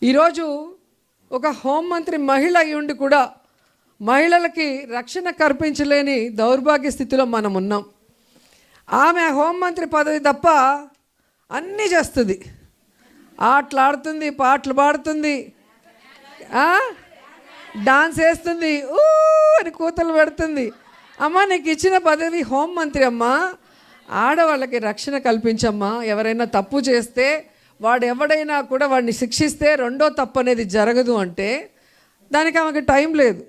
ఈరోజు ఒక హోంమంత్రి మహిళ అయి ఉండి కూడా మహిళలకి రక్షణ కల్పించలేని దౌర్భాగ్య స్థితిలో మనం ఉన్నాం. ఆమె హోంమంత్రి పదవి తప్ప అన్నీ చేస్తుంది. ఆటలాడుతుంది, పాటలు పాడుతుంది, డాన్స్ వేస్తుంది, అని కూతలు పెడుతుంది. అమ్మ, నీకు ఇచ్చిన పదవి హోంమంత్రి అమ్మా, ఆడవాళ్ళకి రక్షణ కల్పించమ్మా. ఎవరైనా తప్పు చేస్తే వాడు ఎవడైనా కూడా వాడిని శిక్షిస్తే రెండో తప్పు అనేది జరగదు అంటే దానికి ఆమెకి టైం లేదు.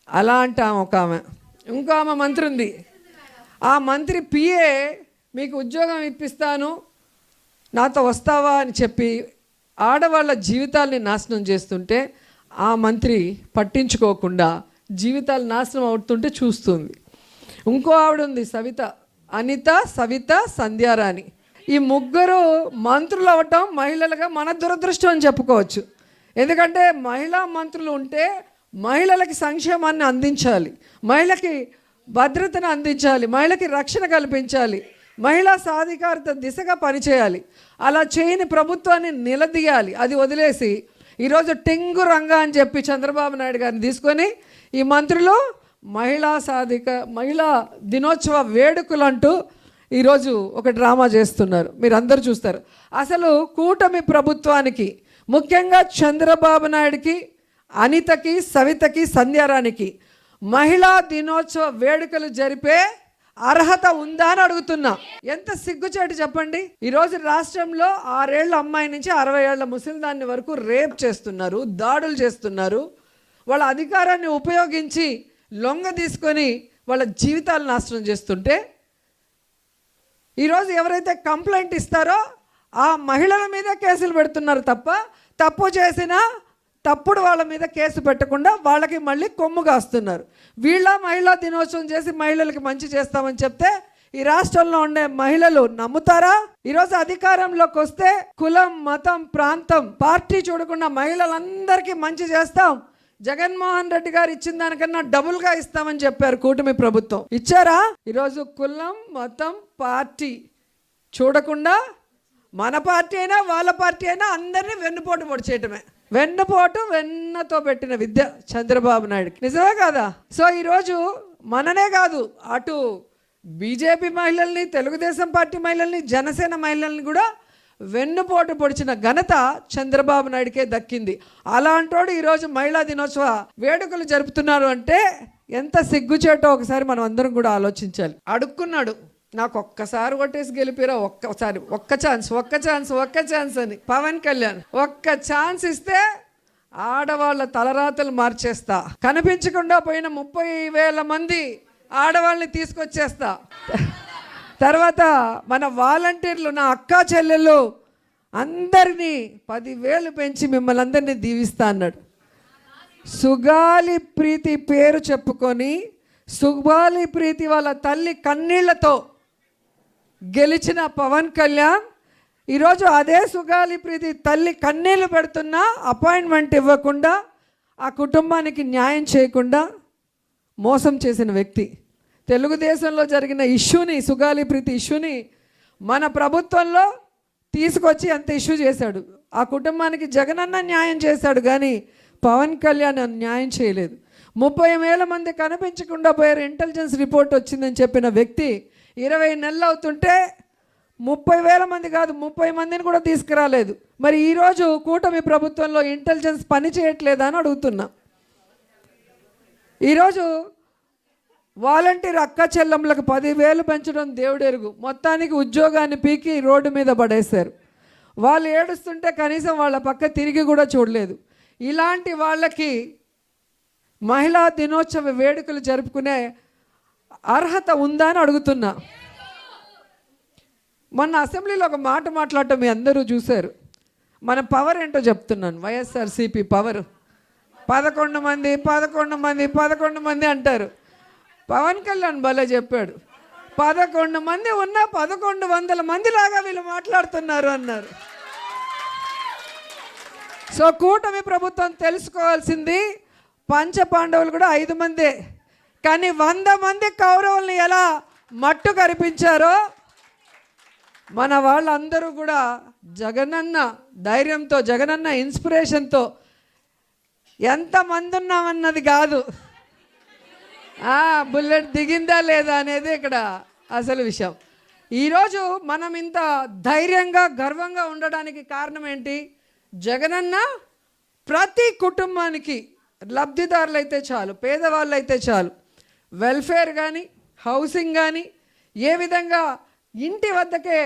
అలా అంటాం. ఒక ఆమె, ఇంకో ఆమె మంత్రి ఉంది. ఆ మంత్రి పిఏ మీకు ఉద్యోగం ఇప్పిస్తాను, నాతో వస్తావా అని చెప్పి ఆడవాళ్ళ జీవితాల్ని నాశనం చేస్తుంటే ఆ మంత్రి పట్టించుకోకుండా జీవితాలు నాశనం అవుతుంటే చూస్తుంది. ఇంకో ఆవిడ ఉంది, సవిత, అనిత, సవిత, సంధ్యారాణి. ఈ ముగ్గురు మంత్రులు అవ్వటం మహిళలుగా మన దురదృష్టం అని చెప్పుకోవచ్చు. ఎందుకంటే మహిళా మంత్రులు ఉంటే మహిళలకి సంక్షేమాన్ని అందించాలి, మహిళకి భద్రతను అందించాలి, మహిళకి రక్షణ కల్పించాలి, మహిళా సాధికారత దిశగా పనిచేయాలి. అలా చేయని ప్రభుత్వాన్ని నిలదీయాలి. అది వదిలేసి ఈరోజు టింగు రంగా అని చెప్పి చంద్రబాబు నాయుడు గారిని తీసుకొని ఈ మంత్రులు మహిళా దినోత్సవ వేడుకలు అంటూ ఈరోజు ఒక డ్రామా చేస్తున్నారు. మీరు అందరూ చూస్తారు. అసలు కూటమి ప్రభుత్వానికి, ముఖ్యంగా చంద్రబాబు నాయుడికి, అనితకి, సవితకి, సంధ్యారానికి మహిళా దినోత్సవ వేడుకలు జరిపే అర్హత ఉందా అని అడుగుతున్నా. ఎంత సిగ్గుచేటు చెప్పండి. ఈరోజు రాష్ట్రంలో 6 ఏళ్ల అమ్మాయి నుంచి 60 ఏళ్ల ముసలిదాన్ని వరకు రేప్ చేస్తున్నారు, దాడులు చేస్తున్నారు. వాళ్ళ అధికారాన్ని ఉపయోగించి లొంగ తీసుకొని వాళ్ళ జీవితాలు నాశనం చేస్తుంటే ఈరోజు ఎవరైతే కంప్లైంట్ ఇస్తారో ఆ మహిళల మీద కేసులు పెడుతున్నారు తప్ప తప్పు చేసినా తప్పుడు వాళ్ళ మీద కేసు పెట్టకుండా వాళ్ళకి మళ్ళీ కొమ్ము కాస్తున్నారు. వీళ్ళ మహిళా దినోత్సవం చేసి మహిళలకి మంచి చేస్తామని చెప్తే ఈ రాష్ట్రంలో ఉండే మహిళలు నమ్ముతారా? ఈరోజు అధికారంలోకి వస్తే కులం, మతం, ప్రాంతం, పార్టీ చూడకుండా మహిళలందరికీ మంచి చేస్తాం, జగన్మోహన్ రెడ్డి గారు ఇచ్చిన దానికన్నా డబుల్గా ఇస్తామని చెప్పారు కూటమి ప్రభుత్వం. ఇచ్చారా? ఈరోజు కులం, మతం, పార్టీ చూడకుండా మన పార్టీ అయినా వాళ్ళ పార్టీ అయినా అందరినీ వెన్నుపోటు పొడిచేయటమే. వెన్నుపోటు వెన్నతో పెట్టిన విద్య చంద్రబాబు నాయుడుకి. నిజమే కాదా? సో ఈరోజు మననే కాదు, అటు బీజేపీ మహిళల్ని, తెలుగుదేశం పార్టీ మహిళల్ని, జనసేన మహిళల్ని కూడా వెన్నుపోటు పొడిచిన ఘనత చంద్రబాబు నాయుడికే దక్కింది. అలాంటోడు ఈరోజు మహిళా దినోత్సవ వేడుకలు జరుపుతున్నారు అంటే ఎంత సిగ్గుచేటో ఒకసారి మనం అందరం కూడా ఆలోచించాలి. అడుక్కున్నాడు, నాకు ఒక్కసారి కొట్టేసి గెలిపిరా, ఒక్క ఛాన్స్ అని పవన్ కళ్యాణ్. ఒక్క ఛాన్స్ ఇస్తే ఆడవాళ్ళ తలరాతలు మార్చేస్తా, కనిపించకుండా పోయిన 30,000 మంది ఆడవాళ్ళని తీసుకొచ్చేస్తా, తర్వాత మన వాలంటీర్లు, నా అక్కా చెల్లెళ్ళు అందరినీ 10,000 పెంచి మిమ్మల్ని అందరినీ దీవిస్తా అన్నాడు. సుగాలి ప్రీతి పేరు చెప్పుకొని సుగాలి ప్రీతి వాళ్ళ తల్లి కన్నీళ్లతో గెలిచిన పవన్ కళ్యాణ్ ఈరోజు అదే సుగాలి ప్రీతి తల్లి కన్నీళ్లు పెడుతున్నా అపాయింట్మెంట్ ఇవ్వకుండా ఆ కుటుంబానికి న్యాయం చేయకుండా మోసం చేసిన వ్యక్తి. తెలుగుదేశంలో జరిగిన ఇష్యూని, సుగాలి ప్రీతి ఇష్యూని మన ప్రభుత్వంలో తీసుకొచ్చి అంత ఇష్యూ చేశాడు. ఆ కుటుంబానికి జగనన్న న్యాయం చేశాడు కానీ పవన్ కళ్యాణ్ న్యాయం చేయలేదు. 30,000 మంది కనిపించకుండా పోయారు, ఇంటెలిజెన్స్ రిపోర్ట్ వచ్చిందని చెప్పిన వ్యక్తి 20 నెలలు అవుతుంటే 30,000 మంది కాదు 30 మందిని కూడా తీసుకురాలేదు. మరి ఈరోజు కూటమి ప్రభుత్వంలో ఇంటెలిజెన్స్ పని చేయట్లేదా అని అడుగుతున్నా. ఈరోజు వాలంటీర్ అక్క చెల్లెమ్మలకు 10,000 పెంచడం దేవుడెరుగు, మొత్తానికి ఉద్యోగాన్ని పీకి రోడ్డు మీద పడేశారు. వాళ్ళు ఏడుస్తుంటే కనీసం వాళ్ళ పక్క తిరిగి కూడా చూడలేదు. ఇలాంటి వాళ్ళకి మహిళా దినోత్సవ వేడుకలు జరుపుకునే అర్హత ఉందా అని అడుగుతున్నా. మొన్న అసెంబ్లీలో ఒక మాట మాట్లాడటం మీ అందరూ చూశారు. మన పవర్ ఏంటో చెప్తున్నాను. వైఎస్ఆర్సీపీ పవర్ 11 మంది అంటారు. పవన్ కళ్యాణ్ భలే చెప్పాడు, 11 మంది ఉన్న 1100 మంది లాగా వీళ్ళు మాట్లాడుతున్నారు అన్నారు. సో కూటమి ప్రభుత్వం తెలుసుకోవాల్సింది, పంచ పాండవులు కూడా 5 మందే, కానీ 100 మంది కౌరవుల్ని ఎలా మట్టు కరిపించారో మన వాళ్ళందరూ కూడా జగనన్న ధైర్యంతో, జగనన్న ఇన్స్పిరేషన్తో ఎంతమంది ఉన్నామన్నది కాదు, బుల్లెట్ దిగిందా లేదా అనేది ఇక్కడ అసలు విషయం. ఈరోజు మనం ఇంత ధైర్యంగా గర్వంగా ఉండడానికి కారణం ఏంటి? జగనన్న ప్రతి కుటుంబానికి, లబ్ధిదారులు అయితే చాలు, పేదవాళ్ళు అయితే చాలు, వెల్ఫేర్ కానీ హౌసింగ్ కానీ ఏ విధంగా ఇంటి వద్దకే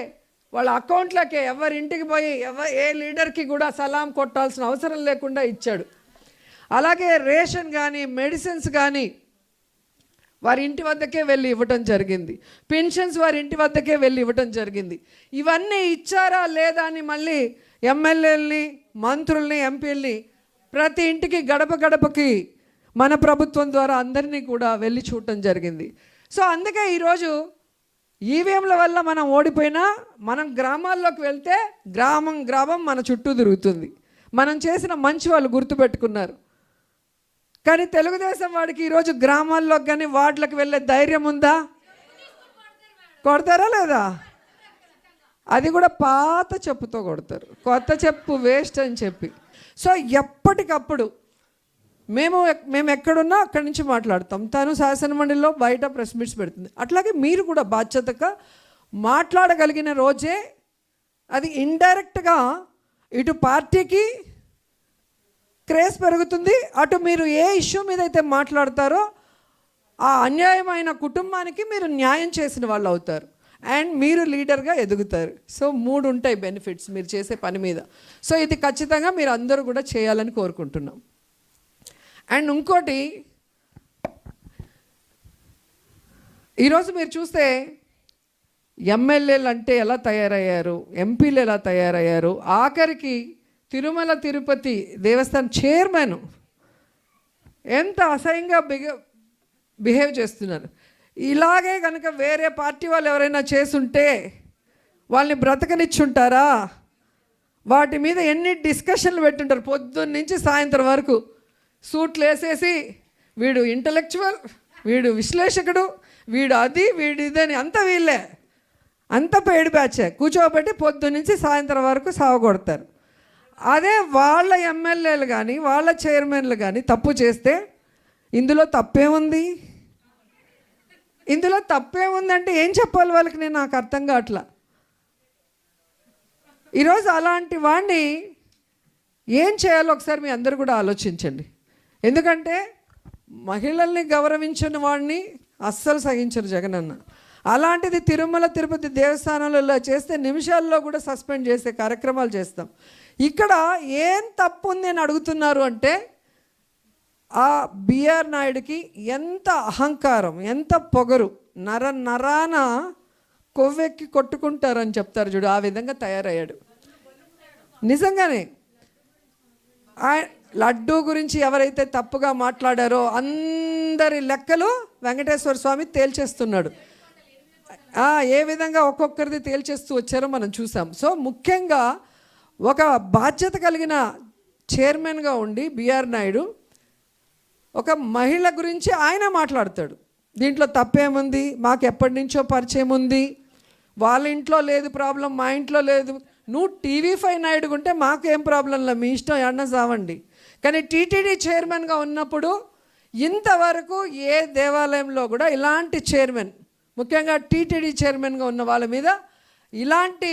వాళ్ళ అకౌంట్లకే ఎవరి ఇంటికి పోయి ఏ లీడర్కి కూడా సలాం కొట్టాల్సిన అవసరం లేకుండా ఇచ్చాడు. అలాగే రేషన్ కానీ మెడిసిన్స్ కానీ వారి ఇంటి వద్దకే వెళ్ళి ఇవ్వటం జరిగింది. పెన్షన్స్ వారి ఇంటి వద్దకే వెళ్ళి ఇవ్వటం జరిగింది. ఇవన్నీ ఇచ్చారా లేదా అని మళ్ళీ ఎమ్మెల్యేలని, మంత్రుల్ని, ఎంపీల్ని ప్రతి ఇంటికి గడప గడపకి మన ప్రభుత్వం ద్వారా అందరినీ కూడా వెళ్ళి చూడటం జరిగింది. సో అందుకే ఈరోజు ఈవీఎంల వల్ల మనం ఓడిపోయినా మనం గ్రామాల్లోకి వెళ్తే గ్రామం గ్రామం మన చుట్టూ తిరుగుతుంది. మనం చేసిన మంచి వాళ్ళు గుర్తుపెట్టుకున్నారు. కానీ తెలుగుదేశం వాడికి ఈరోజు గ్రామాల్లోకి కానీ వార్డులకు వెళ్ళే ధైర్యం ఉందా? కొడతారా లేదా? అది కూడా పాత చెప్పుతో కొడతారు, కొత్త చెప్పు వేస్ట్ అని చెప్పి. సో ఎప్పటికప్పుడు మేము ఎక్కడున్నా అక్కడి నుంచి మాట్లాడతాం. తను శాసనమండలిలో బయట ప్రెస్ మీట్స్ పెడుతుంది. అట్లాగే మీరు కూడా బాధ్యతగా మాట్లాడగలిగిన రోజే అది ఇండైరెక్ట్గా ఇటు పార్టీకి క్రేజ్ పెరుగుతుంది, అటు మీరు ఏ ఇష్యూ మీద అయితే మాట్లాడతారో ఆ అన్యాయమైన కుటుంబానికి మీరు న్యాయం చేసిన వాళ్ళు అవుతారు అండ్ మీరు లీడర్గా ఎదుగుతారు. సో 3 ఉంటాయి బెనిఫిట్స్ మీరు చేసే పని మీద. సో ఇది ఖచ్చితంగా మీరు అందరూ కూడా చేయాలని కోరుకుంటున్నాం. అండ్ ఇంకోటి, ఈరోజు మీరు చూస్తే ఎమ్మెల్యేలు అంటే ఎలా తయారయ్యారు, ఎంపీలు ఎలా తయారయ్యారు, ఆఖరికి తిరుమల తిరుపతి దేవస్థానం చైర్మన్ ఎంత అసహ్యంగా బిహేవ్ చేస్తున్నారు. ఇలాగే కనుక వేరే పార్టీ వాళ్ళు ఎవరైనా చేసుంటే వాళ్ళని బ్రతకనిచ్చుంటారా? వాటి మీద ఎన్ని డిస్కషన్లు పెట్టుంటారు పొద్దున్న నుంచి సాయంత్రం వరకు. సూట్లు వేసేసి వీడు ఇంటలెక్చువల్, వీడు విశ్లేషకుడు, వీడు అది, వీడు ఇదని, అంత వీళ్ళే, అంత పెయిడ్ బ్యాచే కూర్చోబెట్టి పొద్దున్న నుంచి సాయంత్రం వరకు సావగొడతారు. అదే వాళ్ళ ఎమ్మెల్యేలు కానీ వాళ్ళ చైర్మన్లు కానీ తప్పు చేస్తే ఇందులో తప్పేముంది? ఇందులో తప్పేముందంటే ఏం చెప్పాలి వాళ్ళకి? నేను నాకు అర్థం కావట్లా. ఈరోజు అలాంటి వాడిని ఏం చేయాలో ఒకసారి మీ అందరూ కూడా ఆలోచించండి. ఎందుకంటే మహిళల్ని గౌరవించిన వాడిని అస్సలు సహించరు జగనన్న. అలాంటిది తిరుమల తిరుపతి దేవస్థానంలో ఇలా చేస్తే నిమిషాల్లో కూడా సస్పెండ్ చేసే కార్యక్రమాలు చేస్తాం. ఇక్కడ ఏం తప్పు ఉంది అని అడుగుతున్నారు అంటే ఆ బిఆర్ నాయుడికి ఎంత అహంకారం, ఎంత పొగరు, నరాన కొవ్వెక్కి కొట్టుకుంటారని చెప్తారు చూడు, ఆ విధంగా తయారయ్యాడు. నిజంగానే లడ్డూ గురించి ఎవరైతే తప్పుగా మాట్లాడారో అందరి లెక్కలు వెంకటేశ్వర స్వామి తేల్చేస్తున్నాడు. ఏ విధంగా ఒక్కొక్కరిది తేల్చేస్తూ వచ్చారో మనం చూసాం. సో ముఖ్యంగా ఒక బాధ్యత కలిగిన చైర్మన్గా ఉండి బిఆర్ నాయుడు ఒక మహిళ గురించి ఆయన మాట్లాడతాడు. దీంట్లో తప్పేముంది, మాకు ఎప్పటి నుంచో పరిచయం ఉంది, వాళ్ళ ఇంట్లో లేదు ప్రాబ్లం, మా ఇంట్లో లేదు. నువ్వు TV5 నాయుడు ఉంటే మాకు ఏం ప్రాబ్లంలా, మీ ఇష్టం ఎన్న సావండి. కానీ టీటీడీ చైర్మన్గా ఉన్నప్పుడు ఇంతవరకు ఏ దేవాలయంలో కూడా ఇలాంటి చైర్మన్, ముఖ్యంగా టీటీడీ చైర్మన్గా ఉన్న వాళ్ళ మీద ఇలాంటి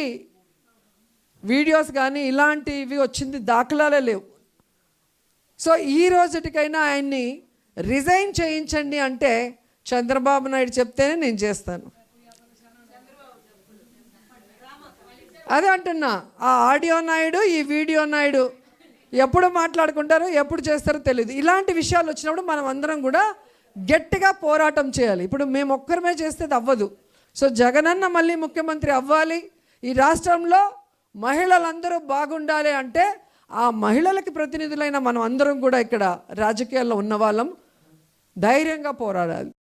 వీడియోస్ కానీ ఇలాంటివి వచ్చింది దాఖలాలే లేవు. సో ఈ రోజుటికైనా ఆయన్ని రిజైన్ చేయించండి అంటే చంద్రబాబు నాయుడు చెప్తేనే నేను చేస్తాను. అదే అంటున్నా, ఆ ఆడియో నాయుడు, ఈ వీడియో నాయుడు ఎప్పుడు మాట్లాడుకుంటారో ఎప్పుడు చేస్తారో తెలియదు. ఇలాంటి విషయాలు వచ్చినప్పుడు మనం అందరం కూడా గట్టిగా పోరాటం చేయాలి. ఇప్పుడు మేము ఒక్కరమే చేస్తే అది అవ్వదు. సో జగనన్న మళ్ళీ ముఖ్యమంత్రి అవ్వాలి, ఈ రాష్ట్రంలో మహిళలందరూ బాగుండాలి అంటే ఆ మహిళలకి ప్రతినిధులైన మనం అందరం కూడా ఇక్కడ రాజకీయాల్లో ఉన్న వాళ్ళం ధైర్యంగా పోరాడాలి.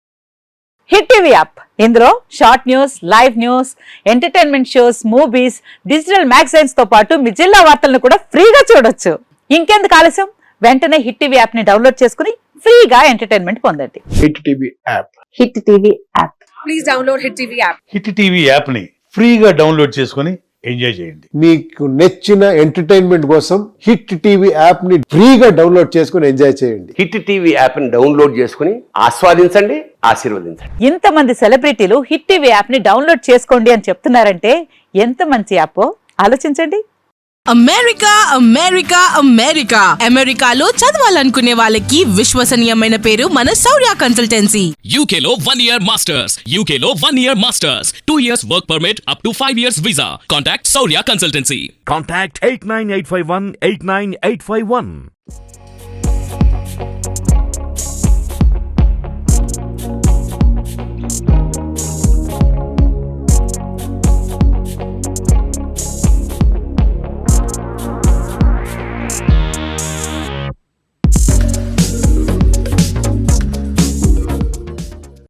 హిట్ టీవీ యాప్, ఇందులో short news, live news, entertainment shows, movies, digital magazines తో పాటు మీ జిల్లా వార్తలను కూడా ఫ్రీగా చూడొచ్చు. ఇంకెందుకు ఆలస్యం, వెంటనే హిట్ టీవీ యాప్ ని డౌన్లోడ్ చేసుకుని ఫ్రీగా ఎంటర్టైన్మెంట్ పొందండి. Hit TV app. Hit TV app. Please download Hit TV app. Hit TV app ని ఫ్రీగా డౌన్లోడ్ చేసుకొని ఎంజాయ్ చేయండి. మీకు నచ్చిన ఎంటర్టైన్మెంట్ కోసం హిట్ టీవీ యాప్ ని ఫ్రీగా డౌన్లోడ్ చేసుకుని ఎంజాయ్ చేయండి. హిట్ టీవీ యాప్ ని డౌన్లోడ్ చేసుకుని ఆస్వాదించండి, ఆశీర్వదించండి. ఇంతమంది సెలబ్రిటీలు హిట్ టీవీ యాప్ ని డౌన్లోడ్ చేసుకోండి అని చెప్తున్నారంటే ఎంత మంచి యాప్ ఆలోచించండి. అమెరికా అమెరికా అమెరికా అమెరికాలో చదవాలనుకునే వాళ్ళకి విశ్వసనీయమైన పేరు మన శౌర్య కన్సల్టెన్సీ. UK లో 1 year masters. UK లో 1 year masters. 2 years work permit up to 5 years visa. Contact Saurya Consultancy. Contact 89851 89851.